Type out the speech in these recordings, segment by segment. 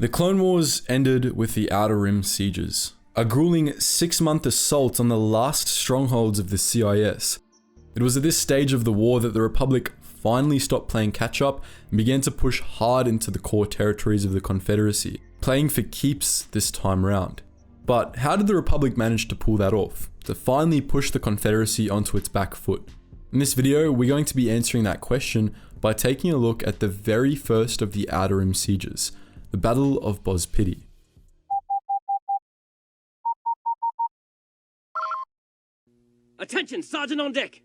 The Clone Wars ended with the Outer Rim sieges, a grueling 6-month assault on the last strongholds of the CIS. It was at this stage of the war that the Republic finally stopped playing catch-up and began to push hard into the core territories of the Confederacy, playing for keeps this time round. But how did the Republic manage to pull that off, to finally push the Confederacy onto its back foot? In this video, we're going to be answering that question by taking a look at the very first of the Outer Rim sieges, the Battle of Boz Pity. Attention, Sergeant on deck!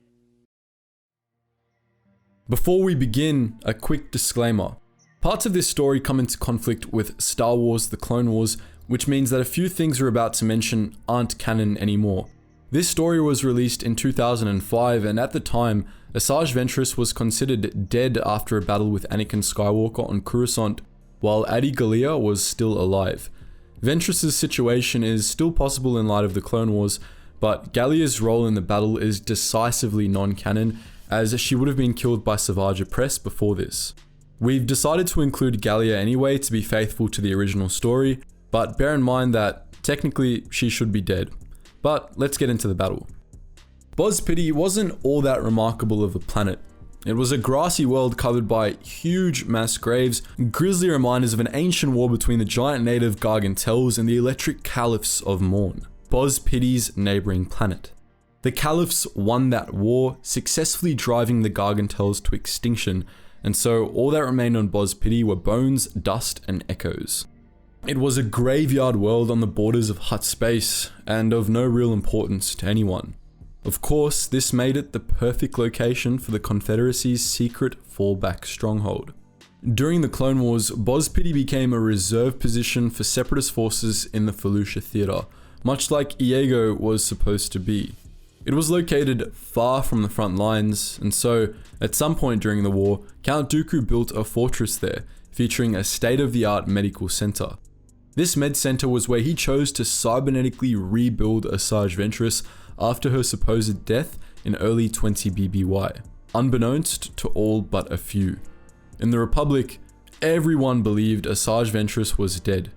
Before we begin, a quick disclaimer. Parts of this story come into conflict with Star Wars: The Clone Wars, which means that a few things we're about to mention aren't canon anymore. This story was released in 2005, and at the time, Asajj Ventress was considered dead after a battle with Anakin Skywalker on Coruscant, while Adi Gallia was still alive. Ventress's situation is still possible in light of the Clone Wars, but Gallia's role in the battle is decisively non-canon, as she would have been killed by Savage Opress before this. We've decided to include Gallia anyway to be faithful to the original story, but bear in mind that technically she should be dead. But let's get into the battle. Boz Pity wasn't all that remarkable of a planet. It was a grassy world covered by huge mass graves, grisly reminders of an ancient war between the giant native Gargantels and the electric caliphs of Morn, Boz Pity's neighboring planet. The caliphs won that war, successfully driving the Gargantels to extinction, and so all that remained on Boz Pity were bones, dust, and echoes. It was a graveyard world on the borders of Hutt space, and of no real importance to anyone. Of course, this made it the perfect location for the Confederacy's secret fallback stronghold. During the Clone Wars, Boz Pity became a reserve position for Separatist forces in the Felucia Theater, much like Iago was supposed to be. It was located far from the front lines, and so, at some point during the war, Count Dooku built a fortress there, featuring a state-of-the-art medical center. This med center was where he chose to cybernetically rebuild Asajj Ventress after her supposed death in early 20 BBY, unbeknownst to all but a few. In the Republic, everyone believed Asajj Ventress was dead.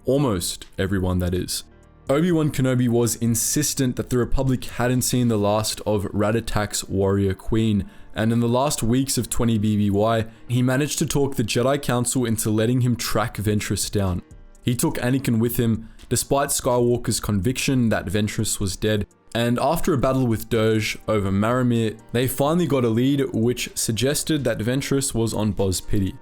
Almost everyone, that is. Obi-Wan Kenobi was insistent that the Republic hadn't seen the last of Ratatak's warrior queen, and in the last weeks of 20 BBY, he managed to talk the Jedi Council into letting him track Ventress down. He took Anakin with him, despite Skywalker's conviction that Ventress was dead, and after a battle with Dirge over Maramir, they finally got a lead which suggested that Ventress was on Boz Pity.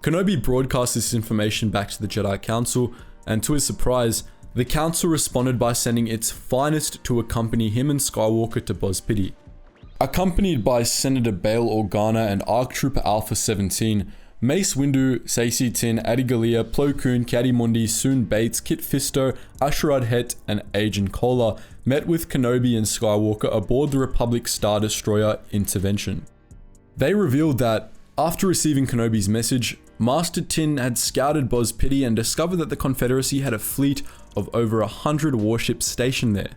Kenobi broadcast this information back to the Jedi Council, and to his surprise, the Council responded by sending its finest to accompany him and Skywalker to Boz Pity. Accompanied by Senator Bail Organa and ARC Trooper Alpha 17, Mace Windu, Saesee Tiin, Adi Gallia, Plo Koon, Ki-Adi-Mundi, Soon Bates, Kit Fisto, Asherad Het, and Agent Kola met with Kenobi and Skywalker aboard the Republic Star Destroyer Intervention. They revealed that, after receiving Kenobi's message, Master Tin had scouted Boz Pity and discovered that the Confederacy had a fleet of over 100 warships stationed there.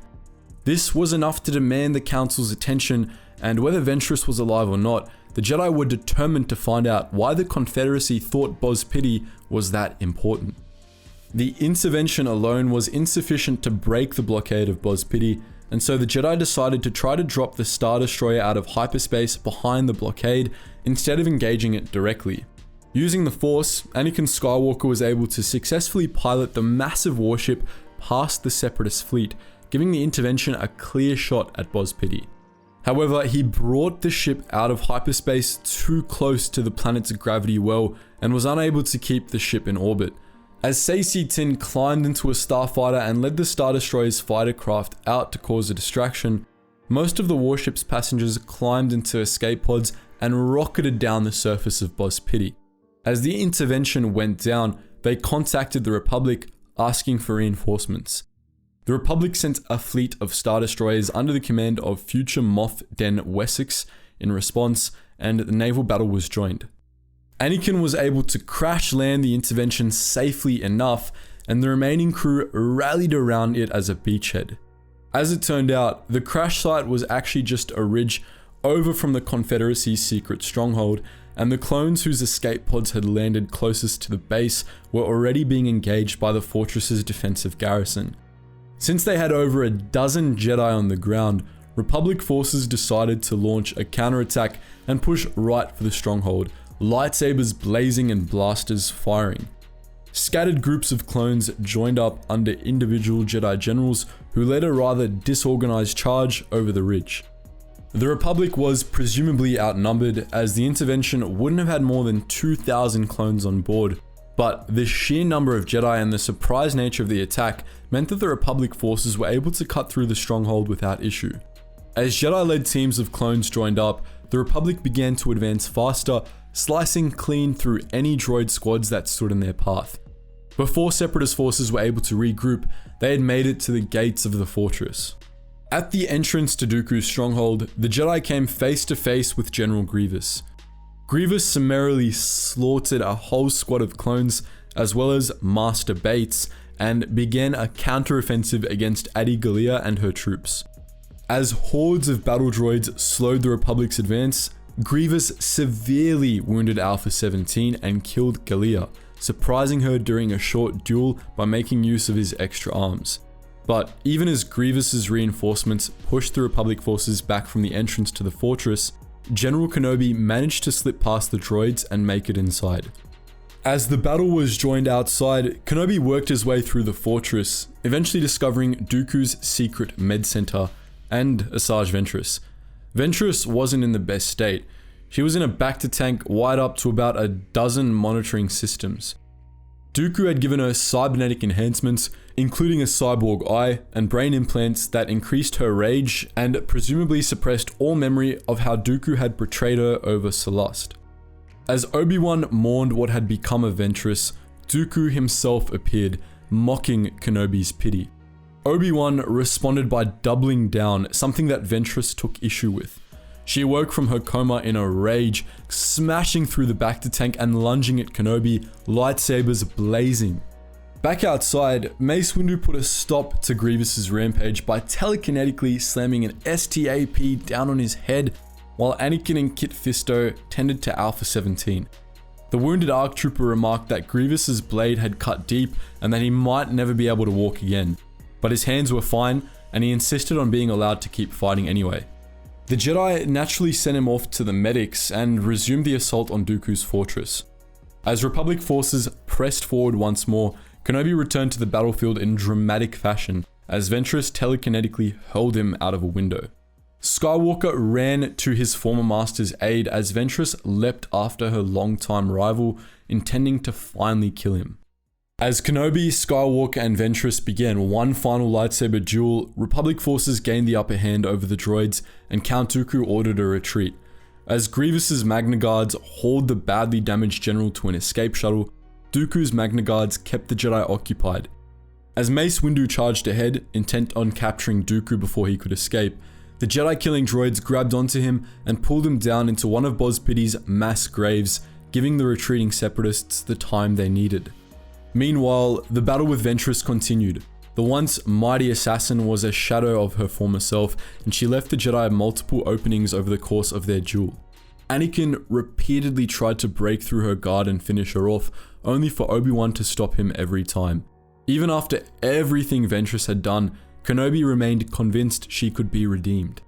This was enough to demand the Council's attention, and whether Ventress was alive or not, the Jedi were determined to find out why the Confederacy thought Boz Pity was that important. The intervention alone was insufficient to break the blockade of Boz Pity, and so the Jedi decided to try to drop the Star Destroyer out of hyperspace behind the blockade instead of engaging it directly. Using the Force, Anakin Skywalker was able to successfully pilot the massive warship past the Separatist fleet, giving the intervention a clear shot at Boz Pity. However, he brought the ship out of hyperspace too close to the planet's gravity well and was unable to keep the ship in orbit. As Saesee Tiin climbed into a starfighter and led the Star Destroyer's fighter craft out to cause a distraction, most of the warship's passengers climbed into escape pods and rocketed down the surface of Boz Pity. As the intervention went down, they contacted the Republic, asking for reinforcements. The Republic sent a fleet of Star Destroyers under the command of future Moff Den Wessex in response, and the naval battle was joined. Anakin was able to crash land the intervention safely enough, and the remaining crew rallied around it as a beachhead. As it turned out, the crash site was actually just a ridge over from the Confederacy's secret stronghold, and the clones whose escape pods had landed closest to the base were already being engaged by the fortress's defensive garrison. Since they had over a dozen Jedi on the ground, Republic forces decided to launch a counterattack and push right for the stronghold, lightsabers blazing and blasters firing. Scattered groups of clones joined up under individual Jedi generals who led a rather disorganized charge over the ridge. The Republic was presumably outnumbered, as the intervention wouldn't have had more than 2,000 clones on board, but the sheer number of Jedi and the surprise nature of the attack meant that the Republic forces were able to cut through the stronghold without issue. As Jedi-led teams of clones joined up, the Republic began to advance faster, slicing clean through any droid squads that stood in their path. Before Separatist forces were able to regroup, they had made it to the gates of the fortress. At the entrance to Dooku's stronghold, the Jedi came face to face with General Grievous. Grievous summarily slaughtered a whole squad of clones, as well as Master Bates, and began a counter-offensive against Adi Gallia and her troops. As hordes of battle droids slowed the Republic's advance, Grievous severely wounded Alpha 17 and killed Gallia, surprising her during a short duel by making use of his extra arms. But even as Grievous's reinforcements pushed the Republic forces back from the entrance to the fortress, General Kenobi managed to slip past the droids and make it inside. As the battle was joined outside, Kenobi worked his way through the fortress, eventually discovering Dooku's secret med center and Asajj Ventress. Ventress wasn't in the best state. She was in a back-to-tank wired up to about a dozen monitoring systems. Dooku had given her cybernetic enhancements, including a cyborg eye and brain implants that increased her rage and presumably suppressed all memory of how Dooku had betrayed her over Selast. As Obi-Wan mourned what had become of Ventress, Dooku himself appeared, mocking Kenobi's pity. Obi-Wan responded by doubling down, something that Ventress took issue with. She awoke from her coma in a rage, smashing through the back-to-tank and lunging at Kenobi, lightsabers blazing. Back outside, Mace Windu put a stop to Grievous's rampage by telekinetically slamming an STAP down on his head, while Anakin and Kit Fisto tended to Alpha 17. The wounded ARC trooper remarked that Grievous's blade had cut deep and that he might never be able to walk again, but his hands were fine and he insisted on being allowed to keep fighting anyway. The Jedi naturally sent him off to the medics and resumed the assault on Dooku's fortress. As Republic forces pressed forward once more, Kenobi returned to the battlefield in dramatic fashion as Ventress telekinetically hurled him out of a window. Skywalker ran to his former master's aid as Ventress leapt after her longtime rival, intending to finally kill him. As Kenobi, Skywalker, and Ventress began one final lightsaber duel, Republic forces gained the upper hand over the droids, and Count Dooku ordered a retreat. As Grievous's Magna Guards hauled the badly damaged general to an escape shuttle, Dooku's Magna Guards kept the Jedi occupied. As Mace Windu charged ahead, intent on capturing Dooku before he could escape, the Jedi-killing droids grabbed onto him and pulled him down into one of Boz Pitty's mass graves, giving the retreating Separatists the time they needed. Meanwhile, the battle with Ventress continued. The once mighty assassin was a shadow of her former self, and she left the Jedi multiple openings over the course of their duel. Anakin repeatedly tried to break through her guard and finish her off, only for Obi-Wan to stop him every time. Even after everything Ventress had done, Kenobi remained convinced she could be redeemed.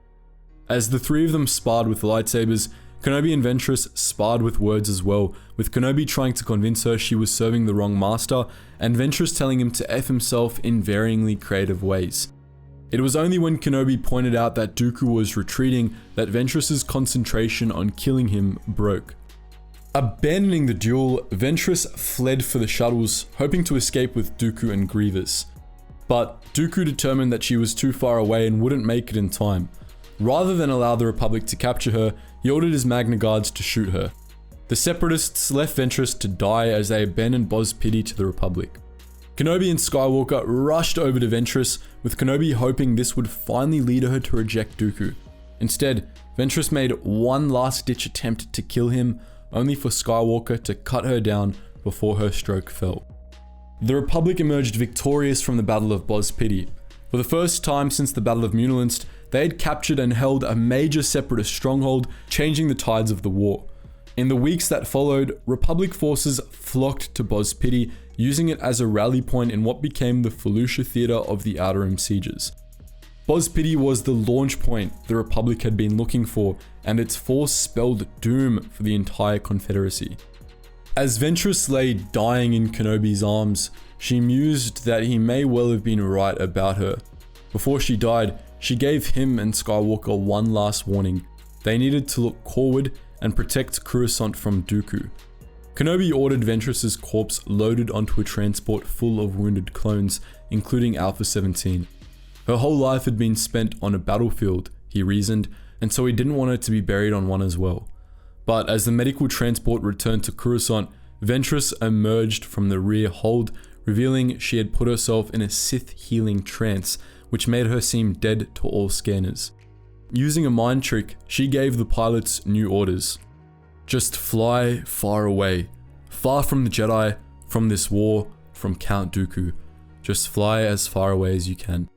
As the three of them sparred with lightsabers, Kenobi and Ventress sparred with words as well, with Kenobi trying to convince her she was serving the wrong master, and Ventress telling him to F himself in varyingly creative ways. It was only when Kenobi pointed out that Dooku was retreating that Ventress's concentration on killing him broke. Abandoning the duel, Ventress fled for the shuttles, hoping to escape with Dooku and Grievous. But Dooku determined that she was too far away and wouldn't make it in time. Rather than allow the Republic to capture her, he ordered his Magna Guards to shoot her. The Separatists left Ventress to die as they abandoned Boz Pitty to the Republic. Kenobi and Skywalker rushed over to Ventress, with Kenobi hoping this would finally lead her to reject Dooku. Instead, Ventress made one last-ditch attempt to kill him, only for Skywalker to cut her down before her stroke fell. The Republic emerged victorious from the Battle of Boz Pitty. For the first time since the Battle of Munalinst, they had captured and held a major Separatist stronghold, changing the tides of the war. In the weeks that followed, Republic forces flocked to Boz Pity, using it as a rally point in what became the Felucia Theatre of the Outer Rim sieges. Boz Pity was the launch point the Republic had been looking for, and its force spelled doom for the entire Confederacy. As Ventress lay dying in Kenobi's arms, she mused that he may well have been right about her. Before she died, she gave him and Skywalker one last warning. They needed to look forward and protect Coruscant from Dooku. Kenobi ordered Ventress's corpse loaded onto a transport full of wounded clones, including Alpha 17. Her whole life had been spent on a battlefield, he reasoned, and so he didn't want her to be buried on one as well. But as the medical transport returned to Coruscant, Ventress emerged from the rear hold, revealing she had put herself in a Sith healing trance, which made her seem dead to all scanners. Using a mind trick, she gave the pilots new orders. Just fly far away, far from the Jedi, from this war, from Count Dooku. Just fly as far away as you can.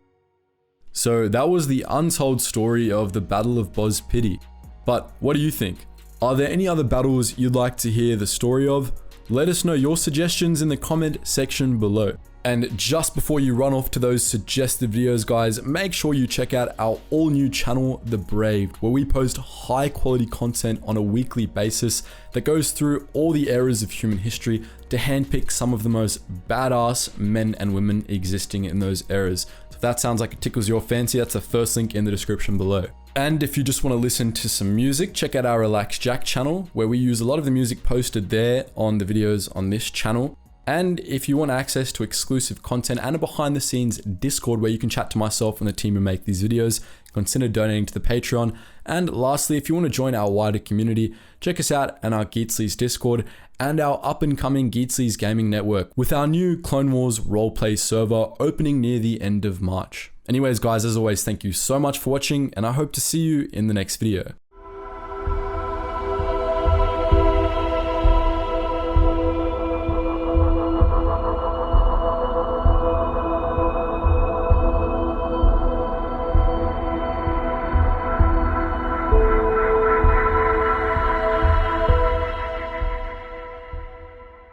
So that was the untold story of the Battle of Boz Pity. But what do you think? Are there any other battles you'd like to hear the story of? Let us know your suggestions in the comment section below. And just before you run off to those suggested videos, guys, make sure you check out our all new channel, The Braved, where we post high quality content on a weekly basis that goes through all the eras of human history to handpick some of the most badass men and women existing in those eras. So if that sounds like it tickles your fancy, that's the first link in the description below. And if you just want to listen to some music, check out our Relax Jack channel, where we use a lot of the music posted there on the videos on this channel. And if you want access to exclusive content and a behind the scenes Discord where you can chat to myself and the team who make these videos, consider donating to the Patreon. And lastly, if you want to join our wider community, check us out on our Geetsly's Discord and our up and coming Geetsly's gaming network with our new Clone Wars roleplay server opening near the end of March. Anyways guys, as always, thank you so much for watching and I hope to see you in the next video.